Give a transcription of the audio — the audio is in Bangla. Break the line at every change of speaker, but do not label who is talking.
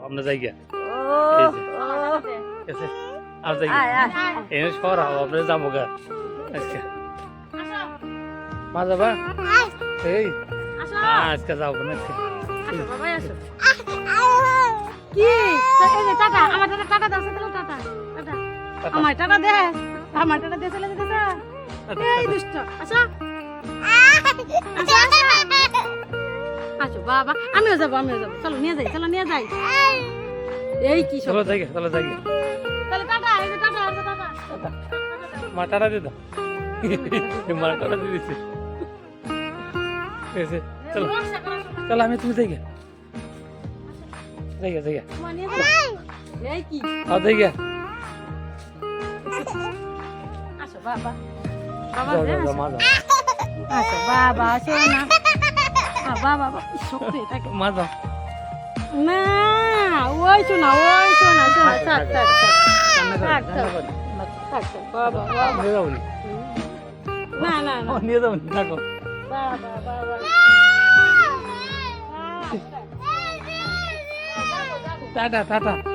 আমরা যাই গিয়া
ও
এই যে আর যাই এই সরা আমরা যাবো গা আজকে মা যাবা এই আজকে যাবো না
কি এই যে টাটা আমার টাটা দাও টাটা টাটা আমার টাটা দে আমার টাটা দে চলে যেতে এই দুষ্ট আসো আসো বাবা আমিও যাবো চলো নিয়ে যাই এই কি
চলো যাই চলো যাই
তাহলে টাটা এই যে টাটা
মা টাটা দিয়ে দাও মা টাটা দিয়ে দিচ্ছে চলো চলো আমি তুমি যাই গিয়া
এই কি
আর যাই গিয়া
আসো বাবা
মা যাও
আসো বাবা আসো না বাবা শক্তি এটাকে
মা যাও
না ওই শোনা শোনা থাক বাবা
নিয়ে যাবো
না
নিয়ে যাবো থাকো
বাবা
টাটা টাটা